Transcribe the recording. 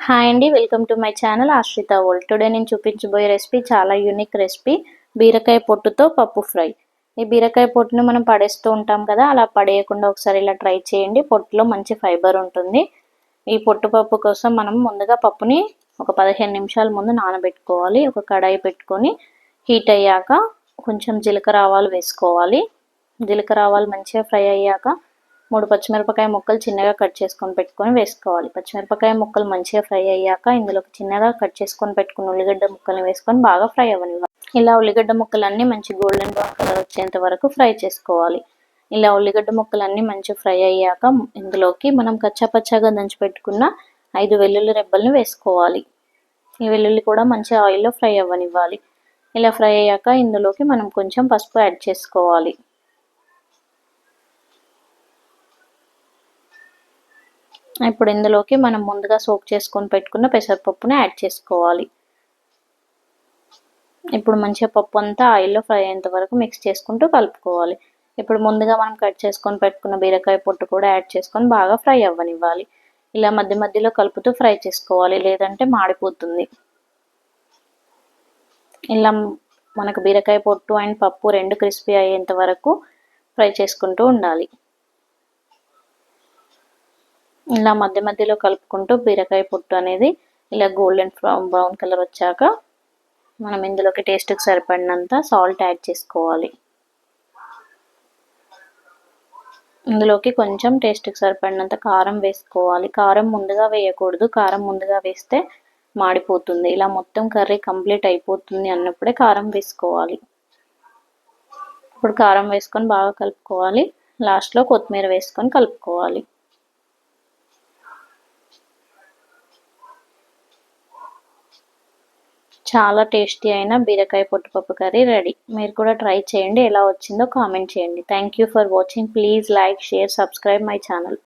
Hi అండి, welcome to my channel ఆశ్రిత world. Today నేను చూపించబోయే రెసిపీ చాలా యూనిక్ రెసిపీ, బీరకాయ పొట్టుతో పప్పు ఫ్రై. ఈ బీరకాయ పొట్టును మనం పడేస్తూ ఉంటాం కదా, అలా పడేయకుండా ఒకసారి ఇలా ట్రై చేయండి. పొట్టులో మంచి ఫైబర్ ఉంటుంది. ఈ పొట్టు పప్పు కోసం మనం ముందుగా పప్పుని ఒక 15 నిమిషాల ముందు నానబెట్టుకోవాలి. ఒక కడాయి పెట్టుకొని హీట్ అయ్యాక కొంచెం జీలకర్ర ఆవాలు వేసుకోవాలి. జీలకర్ర ఆవాలు మంచిగా ఫ్రై అయ్యాక 3 పచ్చిమిరపకాయ ముక్కలు చిన్నగా కట్ చేసుకొని పెట్టుకొని వేసుకోవాలి. పచ్చిమిరపకాయ ముక్కలు మంచిగా ఫ్రై అయ్యాక ఇందులోకి చిన్నగా కట్ చేసుకొని పెట్టుకున్న ఉల్లిగడ్డ ముక్కల్ని వేసుకొని బాగా ఫ్రై అవ్వనివ్వాలి. ఇలా ఉల్లిగడ్డ ముక్కలన్నీ మంచి గోల్డెన్ బ్రౌన్ కలర్ వచ్చేంత వరకు ఫ్రై చేసుకోవాలి. ఇలా ఉల్లిగడ్డ ముక్కలన్నీ మంచిగా ఫ్రై అయ్యాక ఇందులోకి మనం కచ్చాపచ్చాగా దంచి పెట్టుకున్న 5 వెల్లుల్లి రెబ్బల్ని వేసుకోవాలి. ఈ వెల్లుల్లి కూడా మంచి ఆయిల్లో ఫ్రై అవ్వనివ్వాలి. ఇలా ఫ్రై అయ్యాక ఇందులోకి మనం కొంచెం పసుపు యాడ్ చేసుకోవాలి. ఇప్పుడు ఇందులోకి మనం ముందుగా సోక్ చేసుకొని పెట్టుకున్న పెసరపప్పుని యాడ్ చేసుకోవాలి. ఇప్పుడు మంచిగా పప్పు అంతా ఆయిల్లో ఫ్రై అయ్యేంత వరకు మిక్స్ చేసుకుంటూ కలుపుకోవాలి. ఇప్పుడు ముందుగా మనం కట్ చేసుకొని పెట్టుకున్న బీరకాయ పొట్టు కూడా యాడ్ చేసుకొని బాగా ఫ్రై అవ్వనివ్వాలి. ఇలా మధ్య మధ్యలో కలుపుతూ ఫ్రై చేసుకోవాలి, లేదంటే మాడిపోతుంది. ఇలా మనకు బీరకాయ పొట్టు అండ్ పప్పు రెండు క్రిస్పీ అయ్యేంత వరకు ఫ్రై చేసుకుంటూ ఉండాలి. ఇలా మధ్య మధ్యలో కలుపుకుంటూ బీరకాయ పొట్టు అనేది ఇలా గోల్డెన్ బ్రౌన్ కలర్ వచ్చాక మనం ఇందులోకి టేస్ట్కి సరిపడినంత సాల్ట్ యాడ్ చేసుకోవాలి. ఇందులోకి కొంచెం టేస్ట్కి సరిపడినంత కారం వేసుకోవాలి. కారం ముందుగా వేయకూడదు, కారం ముందుగా వేస్తే మాడిపోతుంది. ఇలా మొత్తం కర్రీ కంప్లీట్ అయిపోతుంది అన్నప్పుడే కారం వేసుకోవాలి. ఇప్పుడు కారం వేసుకొని బాగా కలుపుకోవాలి. లాస్ట్లో కొత్తిమీర వేసుకొని కలుపుకోవాలి. చాలా టేస్టీ అయిన బీరకాయ పొట్టుపప్పు కర్రీ రెడీ. మీరు కూడా ట్రై చేయండి, ఎలా వచ్చిందో కామెంట్ చేయండి. Thank you for watching. Please like, share, subscribe my channel.